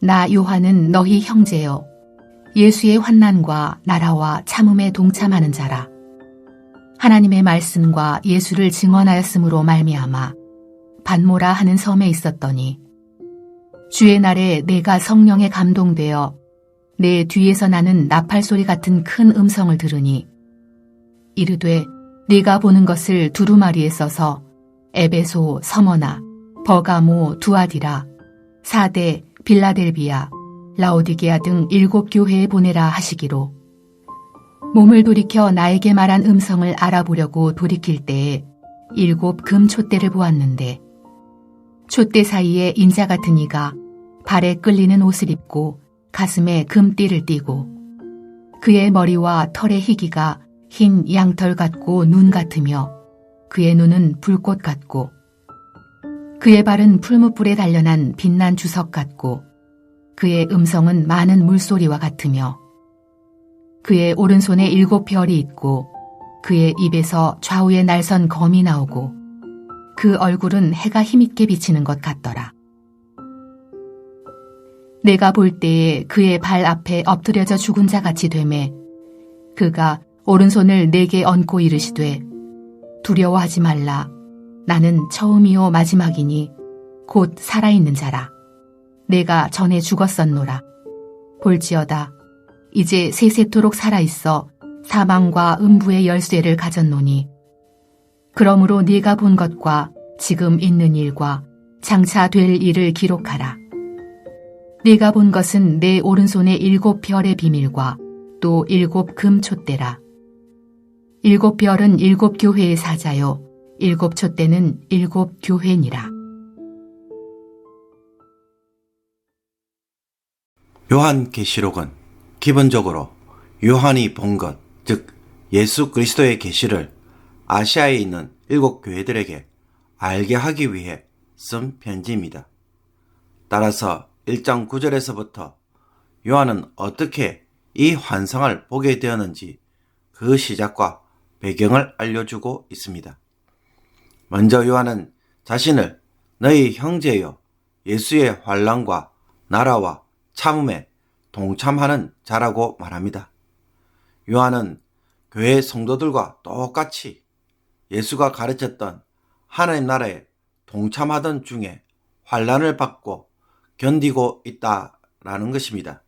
나 요한은 너희 형제요 예수의 환난과 나라와 참음에 동참하는 자라. 하나님의 말씀과 예수를 증언하였으므로 말미암아 반모라 하는 섬에 있었더니 주의 날에 내가 성령에 감동되어 내 뒤에서 나는 나팔 소리 같은 큰 음성을 들으니 이르되 네가 보는 것을 두루마리에 써서 에베소, 서머나, 버가모, 두아디라, 사대, 빌라델비아, 라오디게아 등 7 교회에 보내라 하시기로 몸을 돌이켜 나에게 말한 음성을 알아보려고 돌이킬 때에 7 금 촛대를 보았는데 촛대 사이에 인자 같은 이가 발에 끌리는 옷을 입고 가슴에 금띠를 띠고 그의 머리와 털의 희기가 흰 양털 같고 눈 같으며 그의 눈은 불꽃 같고 그의 발은 풀무불에 단련한 빛난 주석 같고 그의 음성은 많은 물소리와 같으며 그의 오른손에 7 별이 있고 그의 입에서 좌우에 날선 검이 나오고 그 얼굴은 해가 힘있게 비치는 것 같더라. 내가 볼 때에 그의 발 앞에 엎드려져 죽은 자 같이 되매 그가 오른손을 내게 얹고 이르시되 두려워하지 말라. 나는 처음이요 마지막이니 곧 살아있는 자라. 내가 전에 죽었었노라. 볼지어다. 이제 세세토록 살아있어 사망과 음부의 열쇠를 가졌노니 그러므로 네가 본 것과 지금 있는 일과 장차 될 일을 기록하라. 네가 본 것은 내 오른손에 7 별의 비밀과 또 7 금 촛대라. 7 별은 7 교회의 사자요 7 촛대는 7 교회니라. 요한계시록은 기본적으로 요한이 본 것, 즉 예수 그리스도의 계시를 아시아에 있는 7 교회들에게 알게 하기 위해 쓴 편지입니다. 따라서 1장 9절에서부터 요한은 어떻게 이 환상을 보게 되었는지 그 시작과 배경을 알려주고 있습니다. 먼저 요한은 자신을 너희 형제여 예수의 환난과 나라와 참음에 동참하는 자라고 말합니다. 요한은 교회 성도들과 똑같이 예수가 가르쳤던 하나님 나라에 동참하던 중에 환난을 받고 견디고 있다라는 것입니다.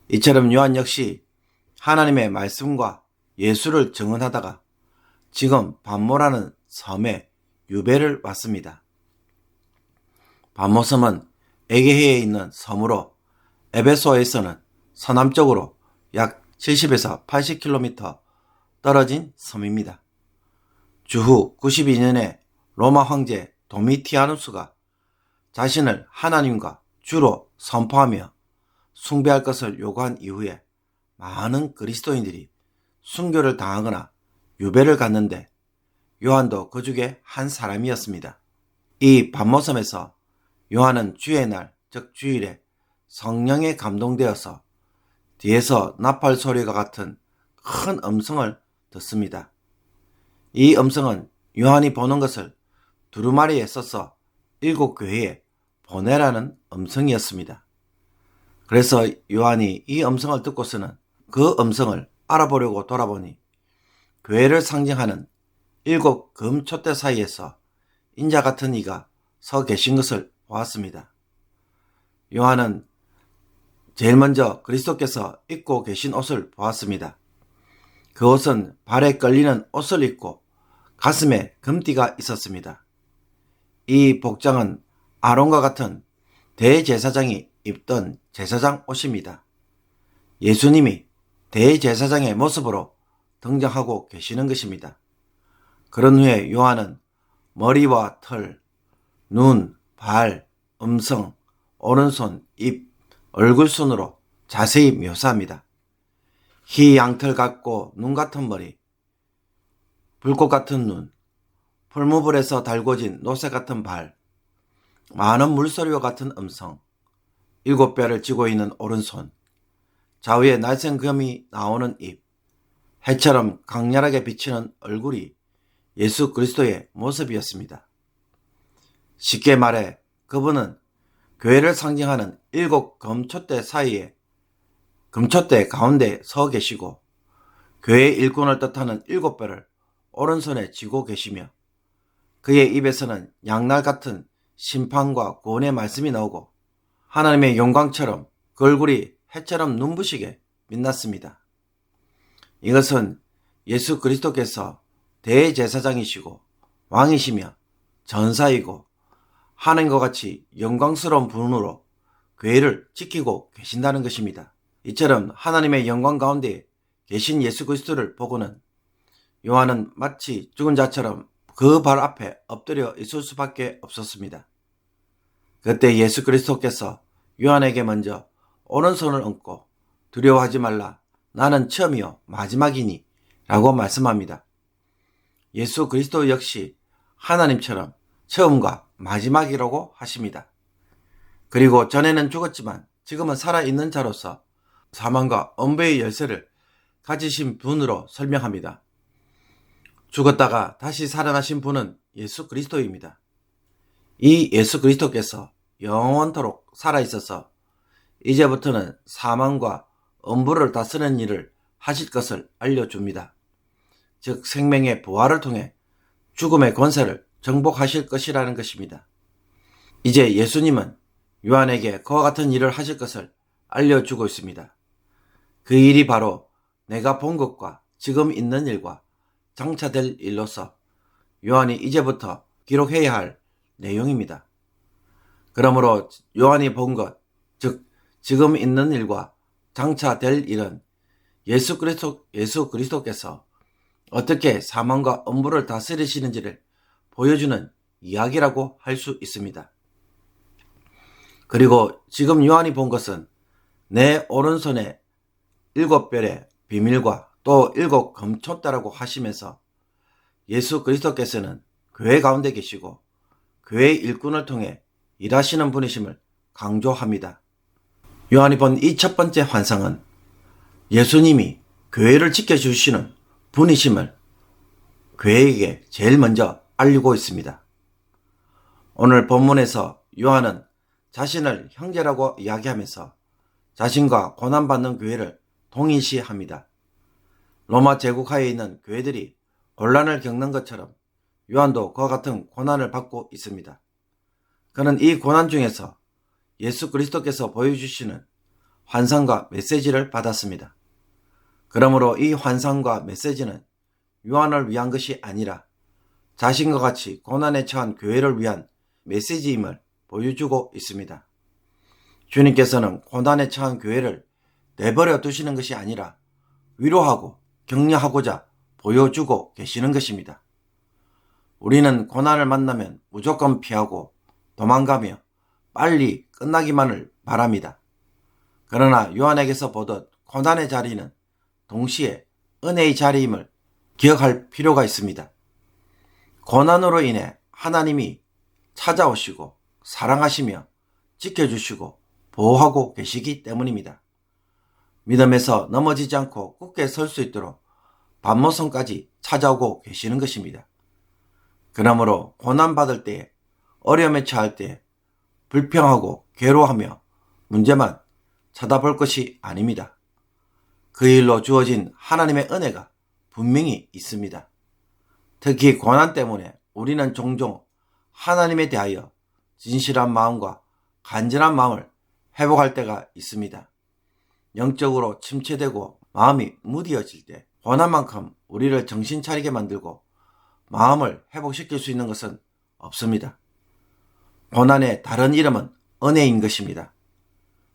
이처럼 요한 역시 하나님의 말씀과 예수를 증언하다가 지금 반모라는 섬에 유배를 왔습니다. 반모섬은 에게해에 있는 섬으로 에베소에서는 서남쪽으로 약 70에서 80km 떨어진 섬입니다. 주후 92년에 로마 황제 도미티아누스가 자신을 하나님과 주로 선포하며 숭배할 것을 요구한 이후에 많은 그리스도인들이 순교를 당하거나 유배를 갔는데 요한도 그 중에 한 사람이었습니다. 이 반모섬에서 요한은 주의 날, 즉 주일에 성령에 감동되어서 뒤에서 나팔 소리가 같은 큰 음성을 듣습니다. 이 음성은 요한이 보는 것을 두루마리에 써서 7 교회에 보내라는 음성이었습니다. 그래서 요한이 이 음성을 듣고서는 그 음성을 알아보려고 돌아보니 교회를 상징하는 7 금 촛대 사이에서 인자 같은 이가 서 계신 것을 보았습니다. 요한은 제일 먼저 그리스도께서 입고 계신 옷을 보았습니다. 그 옷은 발에 끌리는 옷을 입고 가슴에 금띠가 있었습니다. 이 복장은 아론과 같은 대제사장이 입던 제사장 옷입니다. 예수님이 대제사장의 모습으로 등장하고 계시는 것입니다. 그런 후에 요한은 머리와 털, 눈, 발, 음성, 오른손, 입, 얼굴 순으로 자세히 묘사합니다. 희 양털 같고 눈 같은 머리, 불꽃 같은 눈, 풀무불에서 달궈진 노새 같은 발, 많은 물소리와 같은 음성, 7 뼈를 쥐고 있는 오른손, 좌우에 날쌘 금이 나오는 입, 해처럼 강렬하게 비치는 얼굴이 예수 그리스도의 모습이었습니다. 쉽게 말해 그분은 교회를 상징하는 7 금촛대 사이에 금촛대 가운데 서 계시고 교회의 일꾼을 뜻하는 7뼈를 오른손에 쥐고 계시며 그의 입에서는 양날 같은 심판과 구원의 말씀이 나오고 하나님의 영광처럼 그 얼굴이 해처럼 눈부시게 빛났습니다. 이것은 예수 그리스도께서 대제사장이시고 왕이시며 전사이고 하나님과 같이 영광스러운 분으로 교회를 지키고 계신다는 것입니다. 이처럼 하나님의 영광 가운데 계신 예수 그리스도를 보고는 요한은 마치 죽은 자처럼 그 발 앞에 엎드려 있을 수밖에 없었습니다. 그때 예수 그리스도께서 요한에게 먼저 오른손을 얹고 두려워하지 말라. 나는 처음이요 마지막이니 라고 말씀합니다. 예수 그리스도 역시 하나님처럼 처음과 마지막이라고 하십니다. 그리고 전에는 죽었지만 지금은 살아있는 자로서 사망과 엄배의 열쇠를 가지신 분으로 설명합니다. 죽었다가 다시 살아나신 분은 예수 그리스도입니다. 이 예수 그리스도께서 영원토록 살아있어서 이제부터는 사망과 엄부를 다스리는 일을 하실 것을 알려줍니다. 즉 생명의 부활을 통해 죽음의 권세를 정복하실 것이라는 것입니다. 이제 예수님은 요한에게 그와 같은 일을 하실 것을 알려주고 있습니다. 그 일이 바로 내가 본 것과 지금 있는 일과 장차될 일로서 요한이 이제부터 기록해야 할 내용입니다. 그러므로 요한이 본 것, 즉 지금 있는 일과 장차될 일은 예수 그리스도께서 어떻게 사망과 엄부를 다스리시는지를 보여주는 이야기라고 할 수 있습니다. 그리고 지금 요한이 본 것은 내 오른손에 7별의 비밀과 또 7 금촛대라고 하시면서 예수 그리스도께서는 교회 가운데 계시고 교회의 일꾼을 통해 일하시는 분이심을 강조합니다. 요한이 본 이 첫 번째 환상은 예수님이 교회를 지켜주시는 분이심을 교회에게 제일 먼저 알리고 있습니다. 오늘 본문에서 요한은 자신을 형제라고 이야기하면서 자신과 고난받는 교회를 동일시합니다. 로마 제국하에 있는 교회들이 곤란을 겪는 것처럼 요한도 그와 같은 고난을 받고 있습니다. 그는 이 고난 중에서 예수 그리스도께서 보여주시는 환상과 메시지를 받았습니다. 그러므로 이 환상과 메시지는 요한을 위한 것이 아니라 자신과 같이 고난에 처한 교회를 위한 메시지임을 보여주고 있습니다. 주님께서는 고난에 처한 교회를 내버려 두시는 것이 아니라 위로하고 격려하고자 보여주고 계시는 것입니다. 우리는 고난을 만나면 무조건 피하고 도망가며 빨리 끝나기만을 바랍니다. 그러나 요한에게서 보듯 고난의 자리는 동시에 은혜의 자리임을 기억할 필요가 있습니다. 고난으로 인해 하나님이 찾아오시고 사랑하시며 지켜주시고 보호하고 계시기 때문입니다. 믿음에서 넘어지지 않고 굳게 설 수 있도록 반모성까지 찾아오고 계시는 것입니다. 그러므로 고난받을 때에 어려움에 처할 때에 불평하고 괴로워하며 문제만 쳐다볼 것이 아닙니다. 그 일로 주어진 하나님의 은혜가 분명히 있습니다. 특히 고난 때문에 우리는 종종 하나님에 대하여 진실한 마음과 간절한 마음을 회복할 때가 있습니다. 영적으로 침체되고 마음이 무디어질 때 고난만큼 우리를 정신 차리게 만들고 마음을 회복시킬 수 있는 것은 없습니다. 고난의 다른 이름은 은혜인 것입니다.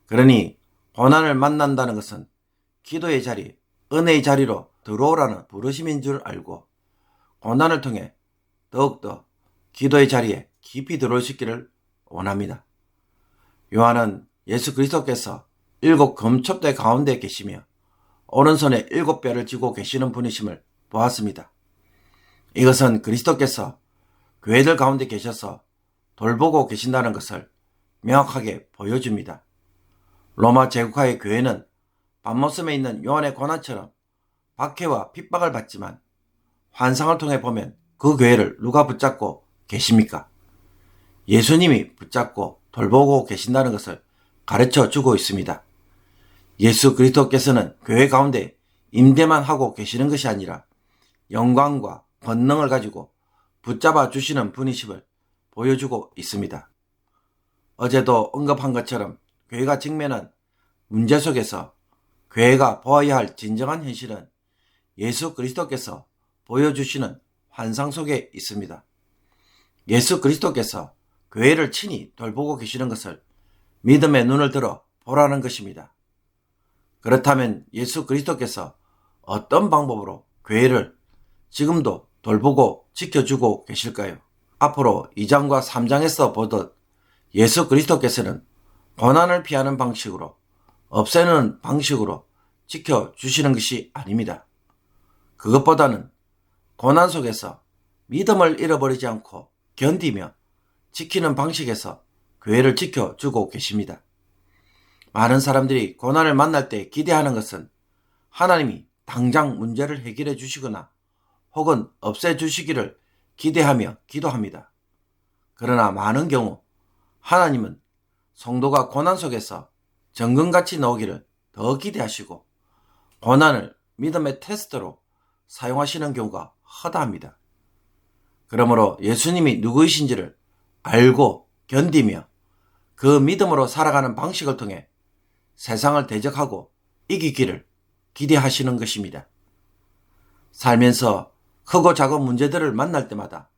그러니 고난을 만난다는 것은 기도의 자리, 은혜의 자리로 들어오라는 부르심인 줄 알고 고난을 통해 더욱더 기도의 자리에 깊이 들어올 수 있기를 원합니다. 요한은 예수 그리스도께서 7 금촛대 가운데 계시며 오른손에 7뼈를 쥐고 계시는 분이심을 보았습니다. 이것은 그리스도께서 교회들 가운데 계셔서 돌보고 계신다는 것을 명확하게 보여줍니다. 로마 제국하의 교회는 patmos에 있는 요한의 고난처럼 박해와 핍박을 받지만 환상을 통해 보면 그 교회를 누가 붙잡고 계십니까? 예수님이 붙잡고 돌보고 계신다는 것을 가르쳐 주고 있습니다. 예수 그리스도께서는 교회 가운데 임대만 하고 계시는 것이 아니라 영광과 권능을 가지고 붙잡아 주시는 분이심을 보여주고 있습니다. 어제도 언급한 것처럼 교회가 직면한 문제 속에서 교회가 보아야 할 진정한 현실은 예수 그리스도께서 보여주시는 환상 속에 있습니다. 예수 그리스도께서 교회를 친히 돌보고 계시는 것을 믿음의 눈을 들어 보라는 것입니다. 그렇다면 예수 그리스도께서 어떤 방법으로 교회를 지금도 돌보고 지켜주고 계실까요? 앞으로 2장과 3장에서 보듯 예수 그리스도께서는 고난을 피하는 방식으로, 없애는 방식으로 지켜주시는 것이 아닙니다. 그것보다는 고난 속에서 믿음을 잃어버리지 않고 견디며 지키는 방식에서 교회를 지켜주고 계십니다. 많은 사람들이 고난을 만날 때 기대하는 것은 하나님이 당장 문제를 해결해 주시거나 혹은 없애 주시기를 기대하며 기도합니다. 그러나 많은 경우 하나님은 성도가 고난 속에서 정금같이 나오기를 더 기대하시고 고난을 믿음의 테스트로 사용하시는 경우가 허다합니다. 그러므로 예수님이 누구이신지를 알고 견디며 그 믿음으로 살아가는 방식을 통해 세상을 대적하고 이기기를 기대하시는 것입니다. 살면서 크고 작은 문제들을 만날 때마다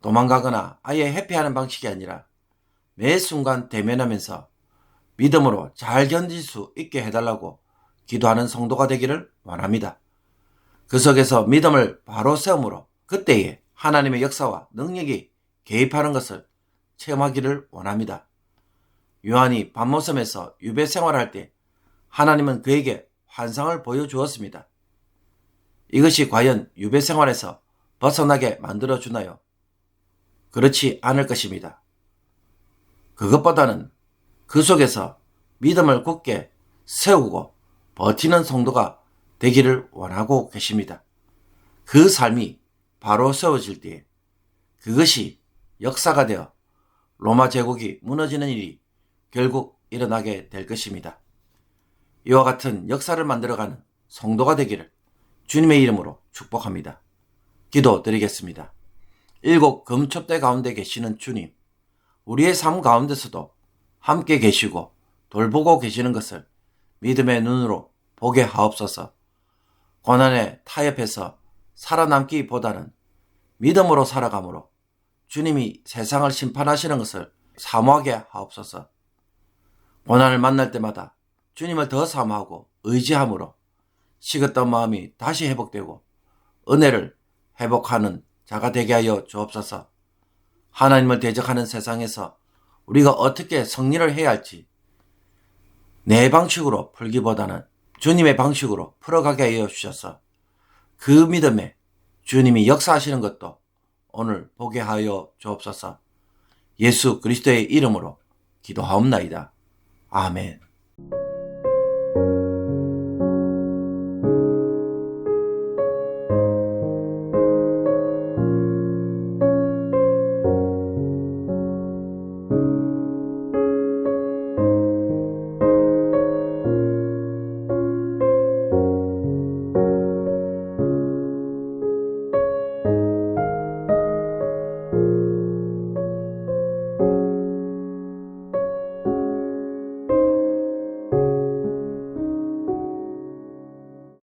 도망가거나 아예 회피하는 방식이 아니라 매 순간 대면하면서 믿음으로 잘 견딜 수 있게 해달라고 기도하는 성도가 되기를 원합니다. 그 속에서 믿음을 바로 세움으로 그때에 하나님의 역사와 능력이 개입하는 것을 체험하기를 원합니다. 요한이 밤모섬에서 유배 생활할 때 하나님은 그에게 환상을 보여주었습니다. 이것이 과연 유배 생활에서 벗어나게 만들어주나요? 그렇지 않을 것입니다. 그것보다는 그 속에서 믿음을 굳게 세우고 버티는 성도가 되기를 원하고 계십니다. 그 삶이 바로 세워질 때에 그것이 역사가 되어 로마 제국이 무너지는 일이 결국 일어나게 될 것입니다. 이와 같은 역사를 만들어가는 성도가 되기를 주님의 이름으로 축복합니다. 기도드리겠습니다. 7 금촛대 가운데 계시는 주님, 우리의 삶 가운데서도 함께 계시고 돌보고 계시는 것을 믿음의 눈으로 보게 하옵소서. 고난에 타협해서 살아남기보다는 믿음으로 살아감으로 주님이 세상을 심판하시는 것을 사모하게 하옵소서. 고난을 만날 때마다 주님을 더 사모하고 의지함으로 식었던 마음이 다시 회복되고 은혜를 회복하는 자가 되게 하여 주옵소서. 하나님을 대적하는 세상에서 우리가 어떻게 승리를 해야 할지 내 방식으로 풀기보다는 주님의 방식으로 풀어가게 하여 주셔서 그 믿음에 주님이 역사하시는 것도 오늘 보게 하여 주옵소서. 예수 그리스도의 이름으로 기도하옵나이다. 아멘.